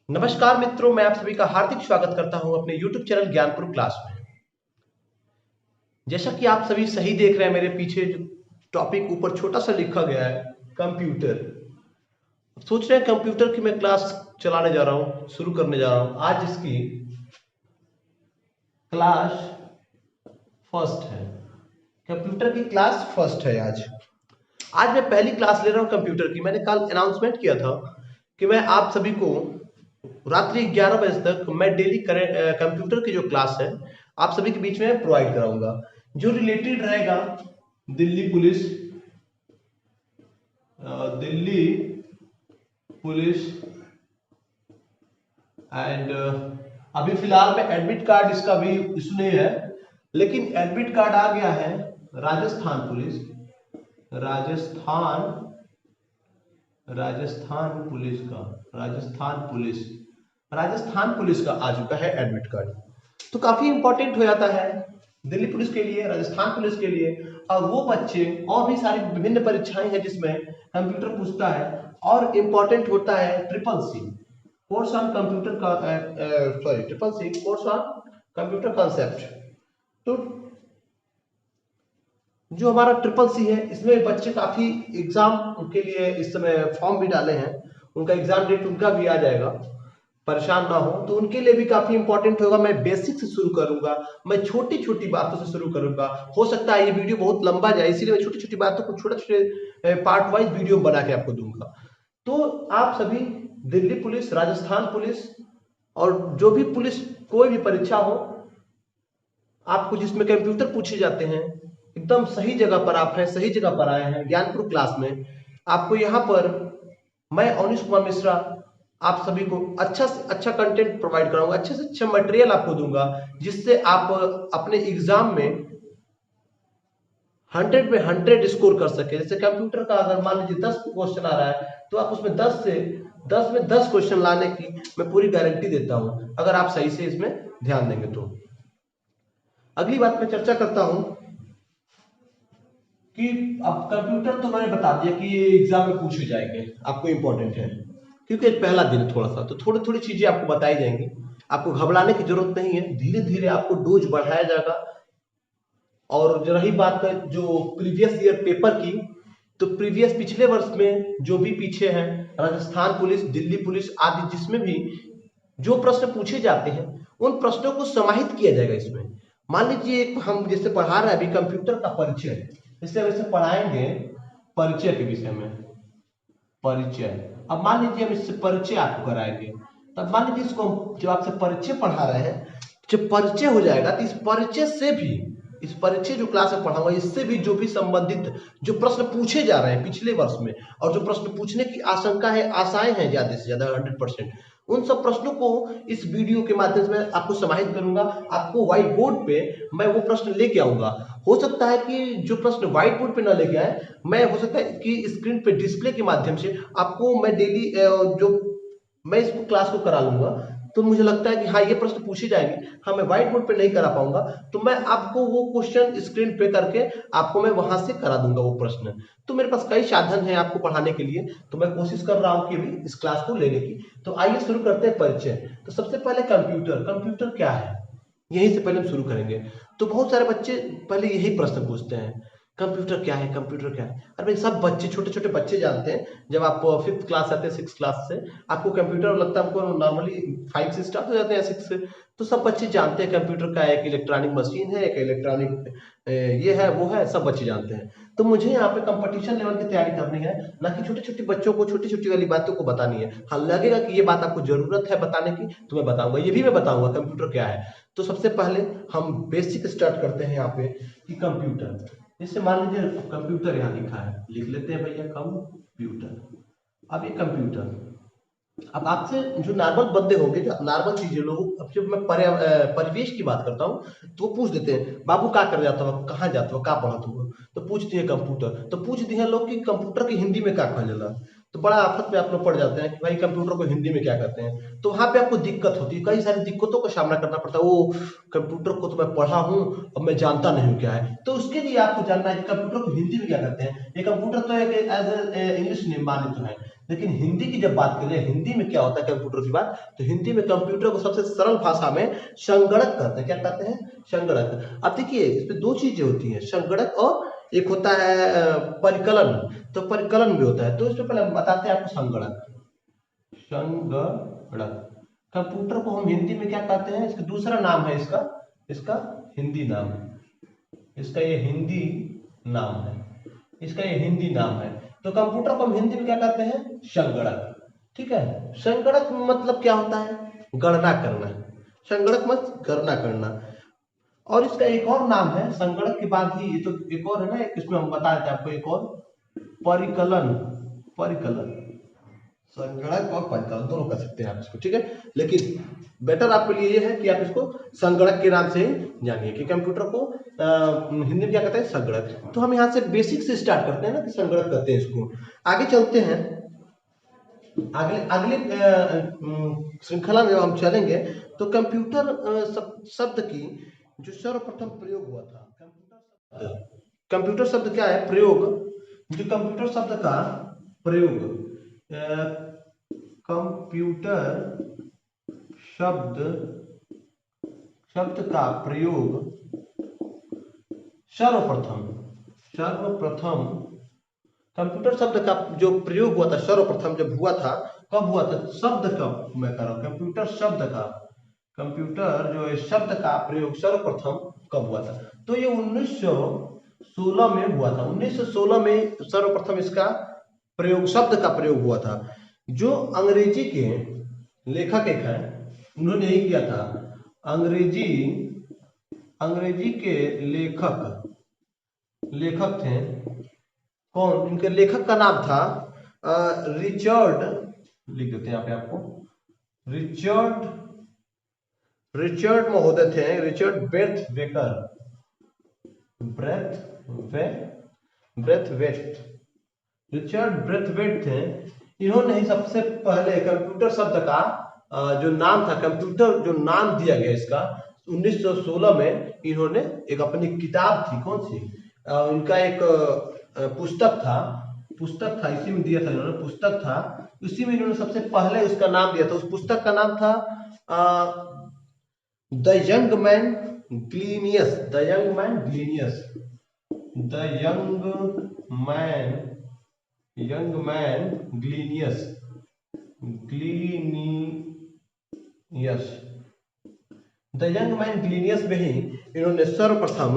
नमस्कार मित्रों, मैं आप सभी का हार्दिक स्वागत करता हूं अपने YouTube चैनल ज्ञानपुर क्लास में। जैसा कि आप सभी सही देख रहे हैं, मेरे पीछे जो टॉपिक ऊपर छोटा सा लिखा गया है कंप्यूटर। सोच रहे हैं कंप्यूटर की मैं क्लास चलाने जा रहा हूं, शुरू करने जा रहा हूं। आज इसकी क्लास फर्स्ट है। कंप्यूटर की क्लास फर्स्ट है आज मैं पहली क्लास ले रहा हूं कंप्यूटर की। मैंने कल अनाउंसमेंट किया था कि मैं आप सभी को रात्रि 11 बजे तक मैं डेली कंप्यूटर की जो क्लास है आप सभी के बीच में प्रोवाइड कराऊंगा, जो रिलेटेड रहेगा Delhi police Delhi police and अभी फिलहाल में एडमिट कार्ड इसका भी इशू नहीं है, लेकिन एडमिट कार्ड आ गया है राजस्थान पुलिस राजस्थान राजस्थान पुलिस का राजस्थान पुलिस का आ चुका है एडमिट कार्ड। तो काफी इंपॉर्टेंट हो जाता है दिल्ली पुलिस के लिए, राजस्थान पुलिस के लिए। और वो बच्चे और भी सारी विभिन्न परीक्षाएं हैं जिसमें कंप्यूटर पूछता है, और इंपॉर्टेंट होता है triple C course on computer का triple C course on computer concept. तो जो हमारा ट्रिपल सी है, इसमें बच्चे काफी एग्जाम के लिए इस समय फॉर्म भी डाले हैं। उनका एग्जाम डेट उनका भी आ जाएगा, परेशान ना हो। तो उनके लिए भी काफी इंपॉर्टेंट होगा। मैं बेसिक से शुरू करूंगा, मैं छोटी छोटी बातों से शुरू करूंगा। हो सकता है ये वीडियो बहुत लंबा जाए, इसीलिए मैं छोटी छोटी बातों को छोटे छोटे पार्ट वाइज वीडियो बना के आपको दूंगा। तो आप सभी दिल्ली पुलिस, राजस्थान पुलिस और जो भी पुलिस कोई भी परीक्षा हो आपको जिसमें कंप्यूटर पूछे जाते हैं, एकदम सही जगह पर आप हैं, सही जगह पर आए हैं ज्ञानपुर क्लास में। आपको यहाँ पर मैं अवनीश कुमार मिश्रा आप सभी को अच्छा से अच्छा कंटेंट प्रोवाइड कराऊंगा, अच्छे से अच्छा मटेरियल आपको दूंगा, जिससे आप अपने एग्जाम में 100 में 100 स्कोर कर सके। जैसे कंप्यूटर का अगर मान लीजिए 10 क्वेश्चन आ रहा है, तो आप उसमें 10 में 10 क्वेश्चन लाने की मैं पूरी गारंटी देता हूं, अगर आप सही से इसमें ध्यान देंगे तो। अगली बात मैं चर्चा करता हूं कि अब कंप्यूटर तो मैंने बता दिया कि ये एग्जाम में पूछे जाएंगे, आपको इंपॉर्टेंट है क्योंकि पहला दिन है थोड़ा सा, तो थोड़ी थोड़ी चीजें आपको बताई जाएंगी। आपको घबराने की जरूरत नहीं है, धीरे धीरे आपको डोज बढ़ाया जाएगा। और जो रही बात है जो प्रीवियस ईयर पेपर की, तो प्रीवियस पिछले वर्ष में जो भी पीछे हैं राजस्थान पुलिस, दिल्ली पुलिस आदि, जिसमें भी जो प्रश्न पूछे जाते हैं उन प्रश्नों को समाहित किया जाएगा इसमें। मान लीजिए हम जैसे पढ़ा रहे हैं अभी कंप्यूटर का परिचय, इससे हम इसे पढ़ाएंगे परिचय के विषय में, परिचय। अब मान लीजिए हम इससे परिचय आपको कराएंगे, तब मान लीजिए इसको जब आपसे परिचय पढ़ा रहे हैं, जब परिचय हो जाएगा तो इस परिचय से भी, इस परिचय जो क्लास में पढ़ाऊंगा इससे भी जो भी संबंधित जो प्रश्न पूछे जा रहे हैं पिछले वर्ष में, और जो प्रश्न पूछने की आशंका है, आशाएं हैं ज्यादा से ज्यादा 100%, उन सब प्रश्नों को इस वीडियो के माध्यम से मैं आपको समाहित करूंगा। आपको व्हाइट बोर्ड पे मैं वो प्रश्न लेके आऊंगा। हो सकता है कि जो प्रश्न व्हाइट बोर्ड पे ना लेके आए, मैं हो सकता है कि स्क्रीन पे डिस्प्ले के माध्यम से आपको मैं डेली जो मैं इसको क्लास को करा लूंगा। तो मुझे लगता है कि हाँ ये प्रश्न पूछे जाएंगे, हाँ मैं व्हाइट बोर्ड पे नहीं करा पाऊंगा, तो मैं आपको वो क्वेश्चन स्क्रीन पे करके आपको मैं वहां से करा दूंगा वो प्रश्न। तो मेरे पास कई साधन है आपको पढ़ाने के लिए, तो मैं कोशिश कर रहा हूँ कि अभी इस क्लास को लेने की। तो आइए शुरू करते हैं परिचय। तो सबसे पहले कंप्यूटर क्या है, यहीं से पहले हम शुरू करेंगे। तो बहुत सारे बच्चे पहले यही प्रश्न पूछते हैं, कंप्यूटर क्या है, कंप्यूटर क्या है। अरे भाई सब बच्चे, छोटे छोटे बच्चे जानते हैं। जब आप 5th क्लास आते हैं, 6th क्लास से आपको कंप्यूटर लगता है, हमको नॉर्मली 5 से स्टार्ट हो जाते हैं, 6 से। तो सब बच्चे जानते हैं कंप्यूटर का एक इलेक्ट्रॉनिक मशीन है, एक इलेक्ट्रॉनिक ये है वो है, सब बच्चे जानते हैं। तो मुझे यहाँ पे कंपटीशन लेवल की तैयारी करनी है, ना कि छोटे छोटे बच्चों को छोटी छोटी वाली बातों को बतानी है। हाँ लगेगा कि ये बात आपको जरूरत है बताने की, तो मैं बताऊंगा, ये भी मैं बताऊंगा कंप्यूटर क्या है। तो सबसे पहले हम बेसिक स्टार्ट करते हैं यहाँ पे कि कंप्यूटर। जैसे मान लीजिए कंप्यूटर यहाँ लिखा है, लिख लेते हैं भैया कंप्यूटर। अब ये कंप्यूटर, अब आपसे जो नॉर्मल बंदे होंगे, जो नॉर्मल चीजें लोग, अब जब मैं परिवेश की बात करता हूँ तो वो पूछ देते हैं बाबू क्या कर जाता हो, कहाँ जाता हो, क्या पढ़त हो, तो पूछते हैं कंप्यूटर। तो पूछ दिए लोग कि कंप्यूटर की हिंदी में क्या कहल जाला। तो बड़ा आफत में आप लोग पड़ जाते हैं कि भाई कंप्यूटर को हिंदी में क्या कहते हैं। तो वहाँ पे आपको दिक्कत होती है, कई सारी दिक्कतों का सामना करना पड़ता है। वो कंप्यूटर को तो मैं पढ़ा हूँ और मैं जानता नहीं हूँ क्या है, तो उसके लिए आपको जानना है कि कंप्यूटर को हिंदी में क्या कहते हैं। ये कंप्यूटर तो एक एज ए इंग्लिश नेम माने तो है, लेकिन हिंदी की जब बात करें, हिंदी में क्या होता है कंप्यूटर की बात, तो हिंदी में कंप्यूटर को सबसे सरल भाषा में संगणक कहते हैं। क्या कहते हैं? संगणक। अब देखिए इसमें दो चीजें होती हैं, संगणक और एक होता है परिकलन। तो परिकलन भी होता है, तो इसमें पहले हम बताते हैं आपको संगणक। संगणक कंप्यूटर को हम हिंदी में क्या कहते हैं, इसका दूसरा नाम है इसका इसका हिंदी नाम, इसका ये हिंदी नाम है, इसका ये हिंदी नाम है। तो कंप्यूटर को हम हिंदी में क्या कहते हैं? संगणक। ठीक है, संगणक मतलब क्या होता है? गणना करना। संगणक मतलब गणना करना। और इसका एक और नाम है संगणक के बाद ही, ये तो एक और है ना, एक इसमें हम बता देते हैं आपको, एक और परिकलन। परिकलन, संगणक और परिकलन दोनों कर सकते हैं आप इसको, ठीक है। लेकिन बेटर आपके लिए ये है कि आप इसको संगणक के नाम से ही जानिए कि कंप्यूटर को हिंदी में क्या कहते हैं? संगणक। तो हम यहाँ से बेसिक से स्टार्ट करते हैं ना कि संगणक कहते हैं इसको। आगे चलते हैं, अगले अगले श्रृंखला में हम चलेंगे। तो कंप्यूटर शब्द की जो सर्वप्रथम प्रयोग हुआ था, कंप्यूटर शब्द क्या है? प्रयोग। जो कंप्यूटर शब्द का प्रयोग, कंप्यूटर शब्द का प्रयोग सर्वप्रथम कंप्यूटर शब्द का जो प्रयोग हुआ था सर्वप्रथम जब हुआ था, कब हुआ था? शब्द का मैं कह रहा हूं, कंप्यूटर जो है शब्द का प्रयोग सर्वप्रथम कब हुआ था? तो ये 1916 में हुआ था। 1916 में सर्वप्रथम इसका प्रयोग, शब्द का प्रयोग हुआ था। जो अंग्रेजी के लेखक एक है, उन्होंने यही किया था। अंग्रेजी के लेखक थे कौन? इनके लेखक का नाम था रिचर्ड, लिख देते हैं यहाँ पे आपको, रिचर्ड महोदय थे, रिचर्ड ब्रेथवेट, रिचर्ड ब्रेथवेट थे। इन्होंने ही सबसे पहले कंप्यूटर शब्द का जो नाम था, कंप्यूटर जो नाम दिया गया इसका 1916 में, इन्होंने एक अपनी किताब थी, कौन सी, इनका एक पुस्तक था, इसी में दिया था इन्होंने, पुस्तक था, इसी में इन्होंने सबसे पहले उसका नाम दिया था। उस पुस्तक का नाम था द यंग मैन ग्लीनियस, में ही इन्होंने सर्वप्रथम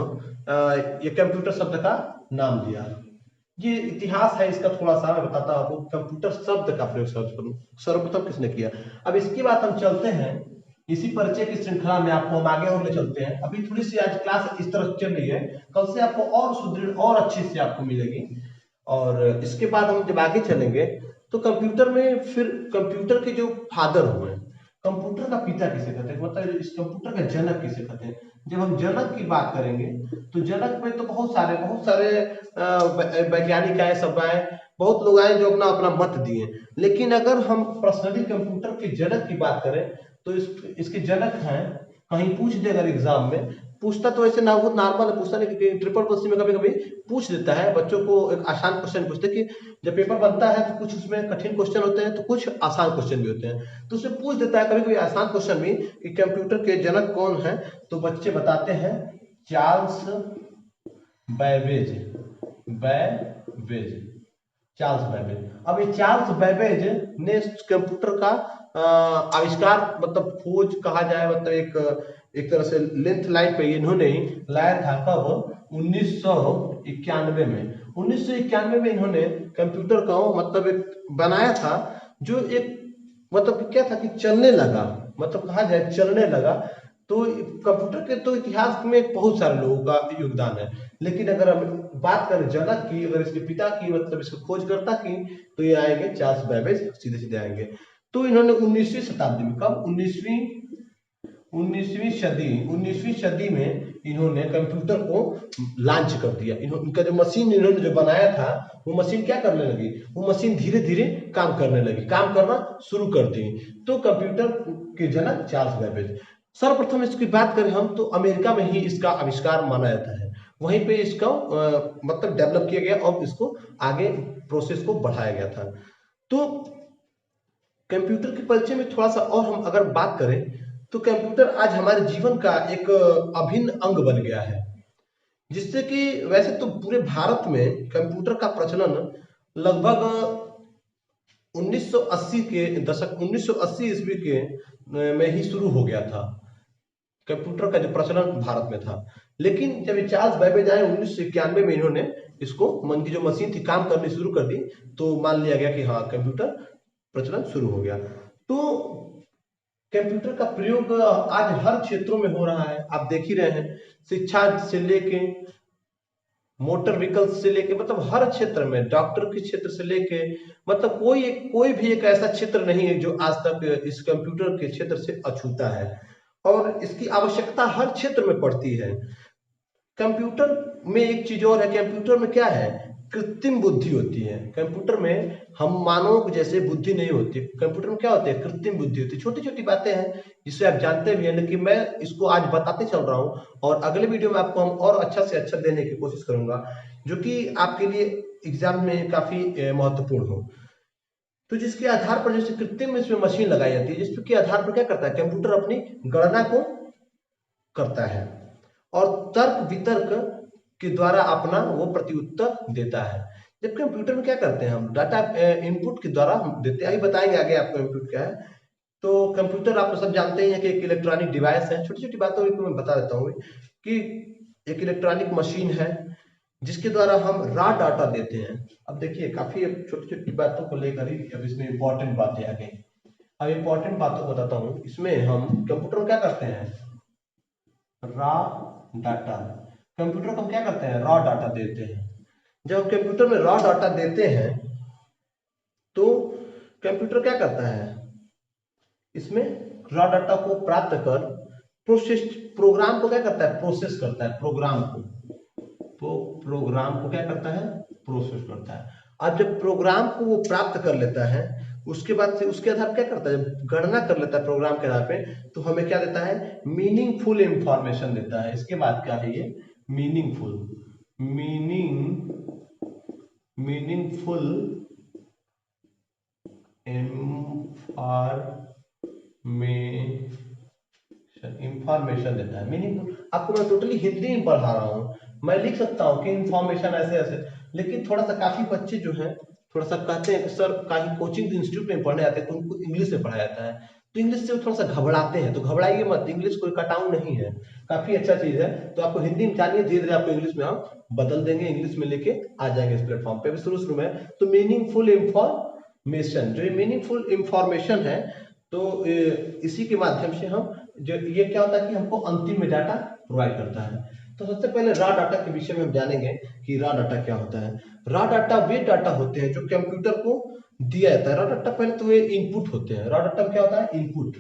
ये कंप्यूटर शब्द का नाम दिया। ये इतिहास है इसका, थोड़ा सा मैं बताता हूँ आपको। कंप्यूटर शब्द का प्रयोग सर्वप्रथम किसने किया? अब इसके बाद हम चलते हैं इसी परिचय की श्रृंखला में, आपको हम आगे और ले चलते हैं। अभी थोड़ी सी आज क्लास इस तरह चल रही है, कल से आपको और सुदृढ़ और अच्छी से आपको मिलेगी। और इसके बाद हम जब आगे चलेंगे तो कंप्यूटर में, फिर कंप्यूटर के जो फादर हुए, कंप्यूटर का पिता किसे कहते हैं, मतलब इस कंप्यूटर का जनक किसे कहते हैं। जब हम जनक की बात करेंगे तो जनक में तो बहुत सारे वैज्ञानिक आए, सब आए, बहुत लोग आए जो अपना अपना मत दिए। लेकिन अगर हम पर्सनली कंप्यूटर के जनक की बात करें तो इसके जनक हैं, कहीं पूछ दे अगर एग्जाम में, पूछता तो ऐसे ना, बहुत नॉर्मल है, पूछता नहीं, क्योंकि ट्रिपल क्वेश्चन में कभी कभी पूछ देता है बच्चों को। एक आसान क्वेश्चन पूछते कि जब पेपर बनता है तो कुछ उसमें कठिन क्वेश्चन होते हैं, तो कुछ आसान क्वेश्चन भी होते हैं, तो उसमें पूछ देता है कभी कभी आसान क्वेश्चन भी कि कंप्यूटर के जनक कौन है। तो बच्चे बताते हैं चार्ल्स बैबेज। अब ये चार्ल्स बैबेज ने कंप्यूटर का आविष्कार, मतलब खोज कहा जाए, मतलब एक तरह से लेंथ लाइन पे इन्होंने ही लाया था। कब? 1991 में। 1991 में इन्होंने कंप्यूटर का मतलब एक बनाया था, जो एक मतलब क्या था कि चलने लगा, मतलब कहा जाए चलने लगा। तो कंप्यूटर के तो इतिहास में बहुत सारे लोगों का योगदान है, लेकिन अगर हम बात करें जनक की, अगर इसके पिता की, मतलब इसको खोजकर्ता की, तो ये आएंगे चार्ल्स बैबेज, सीधे सीधे आएंगे। तो इन्होंने 19वीं शताब्दी में, कब? 19वीं सदी में इन्होंने कंप्यूटर को लॉन्च कर दिया। इनका जो मशीन इन्होंने जो बनाया था वो मशीन क्या करने लगी, वो मशीन धीरे धीरे काम करने लगी, काम करना शुरू कर दी। तो कंप्यूटर के जनक चार्ल्स बेबेज। सर्वप्रथम इसकी बात करें हम तो अमेरिका में ही इसका आविष्कार माना जाता है, वहीं पे इसका मतलब डेवलप किया गया और इसको आगे प्रोसेस को बढ़ाया गया था। तो कंप्यूटर के परिचय में थोड़ा सा और हम अगर बात करें तो कंप्यूटर आज हमारे जीवन का एक अभिन्न अंग बन गया है, जिससे कि वैसे तो पूरे भारत में कंप्यूटर का प्रचलन लगभग 1980 के दशक 1980 ईस्वी के में ही शुरू हो गया था। कंप्यूटर का जो प्रचलन भारत में था, लेकिन जब चार्ल्स बेबेज आए 1991 में, इन्होंने इसको मन की जो मशीन थी काम करनी शुरू कर दी, तो मान लिया गया कि हाँ कंप्यूटर प्रचलन शुरू हो गया। तो कंप्यूटर का प्रयोग आज हर क्षेत्रों में हो रहा है, आप देख ही रहे हैं, शिक्षा से लेके मोटर व्हीकल्स से लेके मतलब हर क्षेत्र में, डॉक्टर के क्षेत्र से लेके मतलब कोई भी एक ऐसा क्षेत्र नहीं है जो आज तक इस कंप्यूटर के क्षेत्र से अछूता है, और इसकी आवश्यकता हर क्षेत्र में पड़ती है। कंप्यूटर में एक चीज और है, कंप्यूटर में क्या है, कृत्रिम बुद्धि होती है। कंप्यूटर में हम मानव जैसे बुद्धि नहीं होती, कंप्यूटर में क्या होती है, कृत्रिम बुद्धि होती है। छोटी छोटी बातें हैं जिसे आप जानते भी हैं, लेकिन मैं इसको आज बताते चल रहा हूं, और अगले वीडियो में आपको हम और अच्छा से अच्छा देने की कोशिश करूंगा, जो कि आपके लिए एग्जाम में काफी महत्वपूर्ण हो। तो जिसके आधार पर जैसे कृत्रिम इसमें मशीन लगाई जाती है, जिसके आधार पर क्या करता है, कंप्यूटर अपनी गणना को करता है और तर्क वितर्क के द्वारा अपना वो प्रत्युत्तर देता है। जब कंप्यूटर में क्या करते हैं, हम डाटा इनपुट के द्वारा हम देते हैं, बताएंगे आगे आपको इनपुट क्या है। तो कंप्यूटर आप सब जानते ही हैं कि एक इलेक्ट्रॉनिक डिवाइस है। छोटी छोटी बातों को मैं बता देता हूँ कि एक इलेक्ट्रॉनिक मशीन है जिसके द्वारा हम रॉ डाटा देते हैं। अब देखिए काफी छोटी छोटी बातों को लेकर ही अब इसमें इंपॉर्टेंट बातें आ गई। अब इंपॉर्टेंट बातों को बताता हूँ। इसमें हम कंप्यूटर में क्या करते हैं, रॉ डाटा, कंप्यूटर को हम क्या करते हैं, रॉ डाटा देते हैं। जब हम कंप्यूटर में रॉ डाटा देते हैं तो कंप्यूटर क्या करता है, इसमें रॉ डाटा को प्राप्त कर प्रोग्राम को क्या करता है, प्रोसेस करता है, प्रोग्राम को क्या करता है, प्रोसेस करता है। अब जब प्रोग्राम को वो प्राप्त कर लेता है, उसके बाद से उसके आधार क्या करता है, जब गणना कर लेता है प्रोग्राम के आधार पे, तो हमें क्या देता है, मीनिंगफुल इंफॉर्मेशन देता है। इसके बाद क्या है, ये मीनिंगफुल इंफॉर्मेशन देता है। मीनिंगफुल आपको मैं टोटली हिंदी में पढ़ा रहा हूँ, मैं लिख सकता हूँ कि इंफॉर्मेशन ऐसे ऐसे, लेकिन थोड़ा सा काफी बच्चे जो है थोड़ा सा कहते हैं कि सर कहीं कोचिंग इंस्टीट्यूट में पढ़ने आते हैं तो उनको इंग्लिश में पढ़ाया जाता है, तो इंग्लिश से थोड़ा सा घबराते हैं। तो घबराइए मत, इंग्लिश कोई कटाऊ नहीं है, काफी अच्छा चीज है। तो आपको हिंदी में जानिए, धीरे धीरे आपको इंग्लिश में हम बदल देंगे, इंग्लिश में लेके आ जाएंगे इस प्लेटफॉर्म पे। शुरू शुरू में तो मीनिंगफुल इंफॉर्मेशन, जो ये मीनिंगफुल इंफॉर्मेशन है, तो इसी के माध्यम से हम जो ये क्या होता है कि हमको अंतिम में डाटा प्रोवाइड करता है। तो सबसे पहले रॉ डाटा के विषय में हम जानेंगे कि रॉ डाटा क्या होता है। रॉ डाटा वे डाटा होते हैं जो कंप्यूटर को दिया जाता है। रॉ डाटा पहले तो वे इनपुट होते हैं। रॉ डाटा में क्या होता है, इनपुट,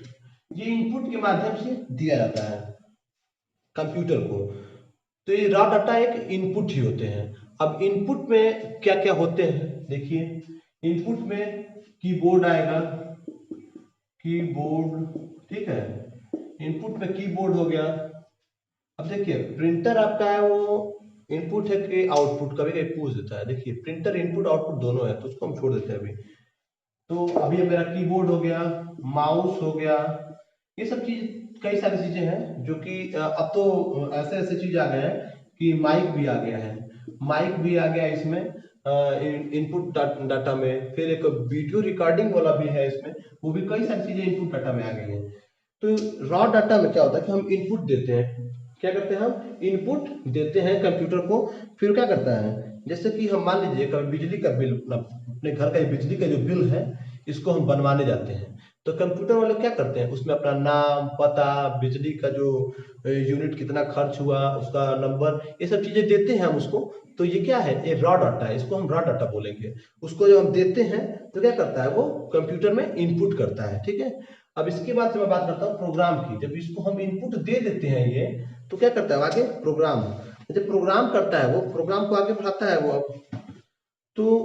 ये इनपुट के माध्यम से दिया जाता है कंप्यूटर को। तो ये रॉ डाटा एक इनपुट ही होते हैं। अब इनपुट में क्या क्या होते हैं, देखिए इनपुट में कीबोर्ड आएगा, कीबोर्ड, ठीक है, इनपुट में कीबोर्ड हो गया। अब देखिए प्रिंटर आपका है वो इनपुट है कि आउटपुट, कभी कभी पूछ देता है। देखिए प्रिंटर इनपुट आउटपुट दोनों है, तो उसको हम छोड़ देते हैं अभी। तो अभी मेरा कीबोर्ड हो गया, माउस हो गया, ये सब चीज कई सारी चीजें हैं जो कि अब तो ऐसे ऐसे चीज आ गए हैं कि माइक भी आ गया है, माइक भी आ गया इसमें इनपुट डाटा में। फिर एक वीडियो रिकॉर्डिंग वाला भी है इसमें, वो भी कई सारी चीजें इनपुट डाटा में आ गई है। तो रॉ डाटा में क्या होता है कि हम इनपुट देते हैं, क्या करते हैं, हम इनपुट देते हैं कंप्यूटर को। फिर क्या करता है, जैसे कि हम मान लीजिए कभी बिजली का बिल, अपने घर का बिजली का जो बिल है, इसको हम बनवाने जाते हैं। तो कंप्यूटर वाले क्या करते हैं, उसमें अपना नाम, पता, बिजली का जो यूनिट कितना खर्च हुआ, उसका नंबर, ये सब चीजें देते हैं हम उसको। तो ये क्या है, ये रॉ डाटा है, इसको हम रॉ डाटा बोलेंगे। उसको जब हम देते हैं तो क्या करता है, वो कंप्यूटर में इनपुट करता है, ठीक है। अब इसके बाद से मैं बात करता हूँ प्रोग्राम की। जब इसको हम इनपुट दे देते हैं ये, तो क्या करता है आगे प्रोग्राम, जब प्रोग्राम करता है वो प्रोग्राम को आगे बढ़ाता है वो। अब तो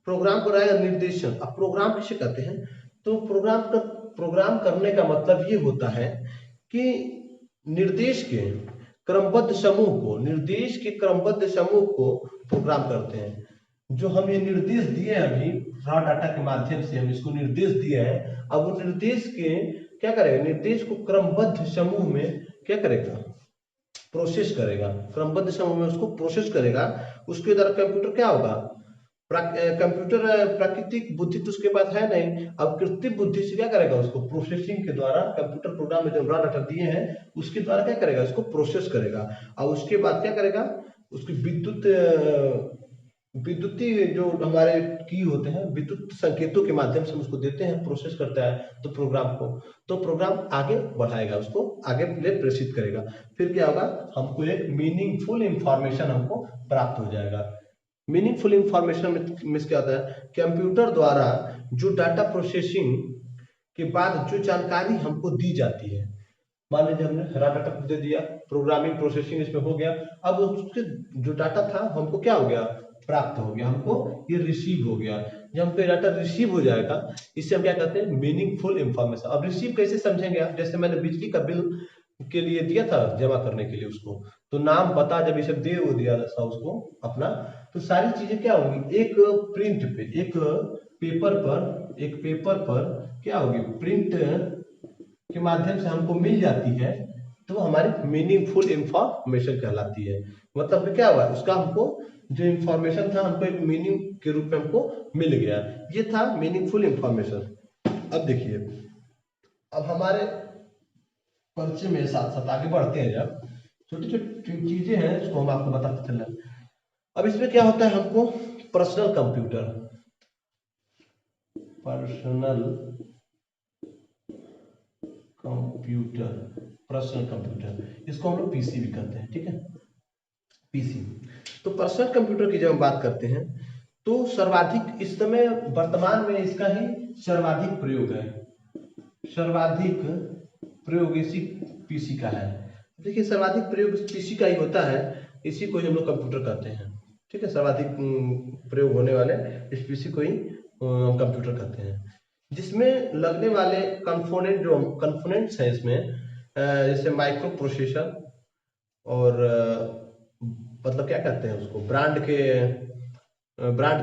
प्रोग्राम को रहेगा निर्देशन। अब प्रोग्राम किसे कहते हैं, तो प्रोग्राम करने का मतलब ये होता है कि निर्देश के क्रमबद्ध समूह को, निर्देश के क्रमबद्ध समूह को प्रोग्राम करते हैं। जो हम ये निर्देश दिए हैं अभी रॉ डाटा के माध्यम से हम इसको निर्देश दिए हैं, अब वो निर्देश के क्या करेगा, निर्देश को क्रमबद्ध समूह में क्या करेगा, प्रोसेस करेगा, क्रमबद्ध समूह में उसको प्रोसेस करेगा। उसके द्वारा कंप्यूटर क्या होगा, कंप्यूटर प्राकृतिक बुद्धि तो उसके पास है नहीं, अब कृत्रिम बुद्धि से क्या करेगा, उसको प्रोसेसिंग के द्वारा कंप्यूटर प्रोग्राम में जो रॉ डाटा दिए हैं उसके द्वारा क्या करेगा, उसको प्रोसेस करेगा। और उसके बाद क्या करेगा, उसकी विद्युतीय जो हमारे की होते हैं, विद्युत संकेतों के माध्यम से हम उसको देते हैं, प्रोसेस करता है तो प्रोग्राम को, तो प्रोग्राम आगे बढ़ाएगा, उसको आगे ले प्रेषित करेगा। फिर क्या होगा, हमको एक मीनिंगफुल इंफॉर्मेशन हमको प्राप्त हो जाएगा। मीनिंगफुल इंफॉर्मेशन में क्या होता है, कंप्यूटर द्वारा जो डाटा प्रोसेसिंग के बाद जो जानकारी हमको दी जाती है, मान लीजिए हमने रॉ डाटा दे दिया, प्रोग्रामिंग प्रोसेसिंग इसमें हो गया, अब उसके जो डाटा था हमको क्या हो गया, प्राप्त हो गया, हमको ये रिसीव हो गया। जब हमको ये डाटा रिसीव हो जाएगा, इससे हम क्या कहते हैं, मीनिंगफुल इंफॉर्मेशन। अब रिसीव कैसे समझेंगे आप, जैसे मैंने बिजली का बिल के लिए दिया था जमा करने के लिए उसको, तो नाम पता जब ये सब दे वो दिया था उसको अपना, तो सारी चीजें क्या होंगी, एक प्रिंट पे, एक पेपर पर क्या होगी, प्रिंट के माध्यम से हमको मिल जाती है, तो हमारी मीनिंगफुल इंफॉर्मेशन कहलाती है। मतलब क्या हुआ, उसका हमको जो इंफॉर्मेशन था हमको एक मीनिंग के रूप में हमको मिल गया, ये था मीनिंगफुल इंफॉर्मेशन। अब देखिए, अब हमारे परिचय में साथ साथ आगे बढ़ते हैं, जब छोटी छोटी चीजें हैं उसको हम आपको बताते चल रहे हैं। अब इसमें क्या होता है, हमको पर्सनल कंप्यूटर, पर्सनल कंप्यूटर इसको हम लोग पीसी भी कहते हैं, ठीक है, पीसी। तो पर्सनल कंप्यूटर की जब हम बात करते हैं, तो सर्वाधिक इस समय वर्तमान में इसका ही सर्वाधिक प्रयोग है, सर्वाधिक प्रयोग इसी पीसी का है। देखिए सर्वाधिक प्रयोग पीसी का ही होता है, इसी को ही हम लोग कंप्यूटर कहते हैं, ठीक है, सर्वाधिक प्रयोग होने वाले इस पीसी को ही कंप्यूटर कहते हैं। जिसमें लगने वाले कंपोनेंट, जो कंपोनेंट्स हैं इसमें, जैसे माइक्रो प्रोसेसर और मतलब क्या कहते हैं उसको, ब्रांड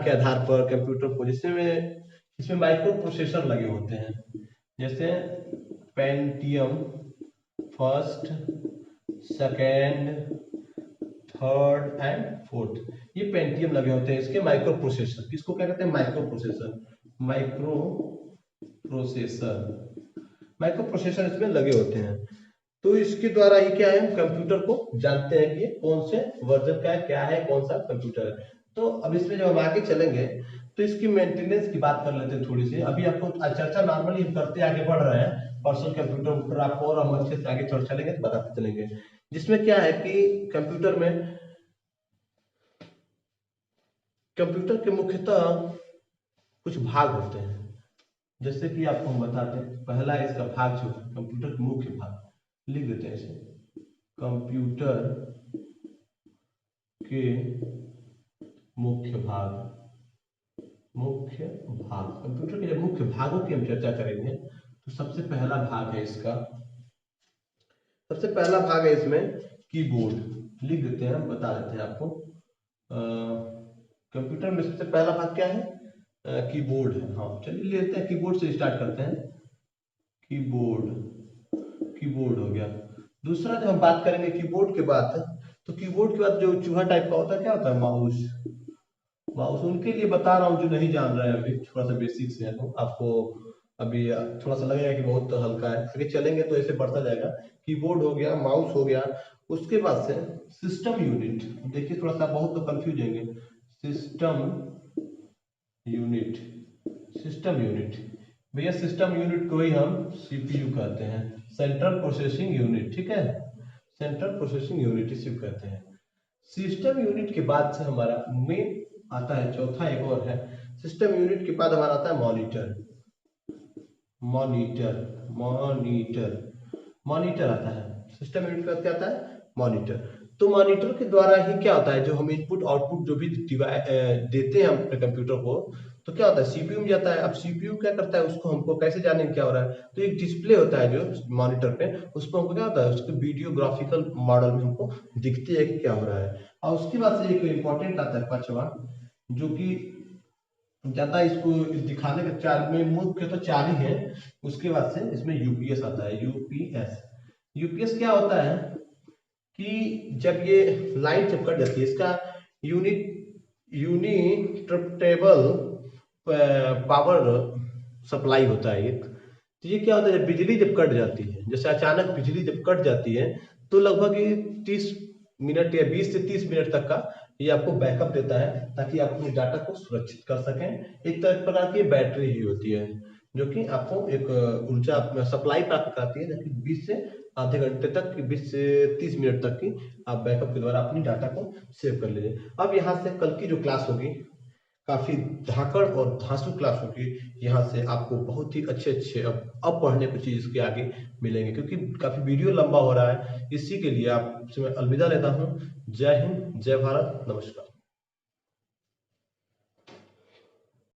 के आधार पर कंप्यूटर को, जिसमें इसमें माइक्रो प्रोसेसर लगे होते हैं, जैसे Pentium first, second, third and fourth, ये पेंटियम लगे होते हैं इसके माइक्रो प्रोसेसर। किसको क्या कहते हैं, माइक्रो प्रोसेसर, माइक्रो प्रोसेसर इसमें लगे होते हैं। तो इसके द्वारा ही क्या है, हम कंप्यूटर को जानते हैं कि ये कौन से वर्जन का है, क्या है, कौन सा कंप्यूटर है। तो अब इसमें जब हम आगे चलेंगे तो इसकी मेंटेनेंस की बात कर लेते हैं थोड़ी सी। अभी आपको चर्चा नॉर्मली हम करते आगे बढ़ रहे हैं, पर्सनल कंप्यूटर पर आपको और हम अच्छे से आगे चलेंगे तो बताते चलेंगे। जिसमें क्या है कि कंप्यूटर के मुख्यतः कुछ भाग होते हैं, जैसे कि आपको हम बताते हैं। पहला इसका भाग जो है कंप्यूटर के मुख्य भाग, लिख देते हैं इसे, कंप्यूटर के मुख्य भाग। कंप्यूटर के जब मुख्य भागों की हम चर्चा करेंगे तो सबसे पहला भाग है इसका, सबसे पहला भाग है इसमें कीबोर्ड, लिख देते हैं, हम बता देते हैं आपको। कंप्यूटर में सबसे पहला भाग क्या है, कीबोर्ड है। हाँ चलिए लेते हैं, कीबोर्ड से स्टार्ट करते हैं। कीबोर्ड हो गया। दूसरा जब हम बात करेंगे कीबोर्ड के बाद, तो कीबोर्ड के बाद जो चूहा टाइप का होता है, क्या होता है, माउस उनके लिए बता रहा हूँ जो नहीं जान रहे हैं, अभी थोड़ा सा बेसिक से है, तो आपको अभी थोड़ा सा लगेगा कि बहुत हल्का है, आगे चलेंगे तो ऐसे बढ़ता जाएगा। कीबोर्ड हो गया, माउस हो गया, उसके बाद से सिस्टम यूनिट। देखिए थोड़ा सा बहुत तो कंफ्यूज होंगे, सिस्टम यूनिट भैया सिस्टम यूनिट को ही हम सीपीयू कहते हैं, सेंट्रल प्रोसेसिंग यूनिट, ठीक है, सेंट्रल प्रोसेसिंग यूनिट इसी को कहते हैं। सिस्टम यूनिट के बाद से हमारा मेन आता है, चौथा एक और है, सिस्टम यूनिट के बाद हमारा आता है मॉनिटर, मॉनिटर मॉनिटर मॉनिटर आता है। सिस्टम यूनिट के बाद क्या आता है, मॉनिटर। तो मॉनिटर के द्वारा ही क्या होता है, जो हम इनपुट आउटपुट जो भी देते हैं हम अपने कंप्यूटर को, तो क्या होता है सीपीयू में जाता है। अब सीपीयू क्या करता है, उसको हमको कैसे जाने क्या हो रहा है, तो एक डिस्प्ले होता है जो मॉनिटर पे, उसको हमको क्या होता है, उसके वीडियोग्राफिकल मॉडल में हमको दिखते है कि क्या हो रहा है। और उसके बाद से एक इंपॉर्टेंट आता है पांचवा, जो कि ज्यादा इसको दिखाने का चार में मुख्य तो चार ही है। उसके बाद से इसमें यूपीएस आता है, यूपीएस। यूपीएस क्या होता है कि जब ये लाइट जब कट जाती है, इसका यूनिट्रेबल पावर सप्लाई होता है एक। तो ये क्या होता है, जब बिजली जब कट जाती है, जैसे अचानक बिजली जब कट जाती है, तो लगभग 30 मिनट या 20 से 30 मिनट तक का ये आपको बैकअप देता है, ताकि आप अपने डाटा को सुरक्षित कर सकें। एक प्रकार की बैटरी ही होती है जो कि आपको एक ऊर्जा सप्लाई प्राप्त कराती है, जबकि 20 से आधे घंटे तक, 20 से 30 मिनट तक की आप बैकअप के द्वारा अपनी डाटा को सेव कर लीजिए। अब यहाँ से कल की जो क्लास होगी काफी धाकड़ और धांसू क्लास होगी। यहाँ से आपको बहुत ही अच्छे अच्छे अब पढ़ने को चीज इसके आगे मिलेंगे, क्योंकि काफी वीडियो लंबा हो रहा है। इसी के लिए आपसे मैं अलविदा लेता हूँ। जय हिंद, जय भारत, नमस्कार।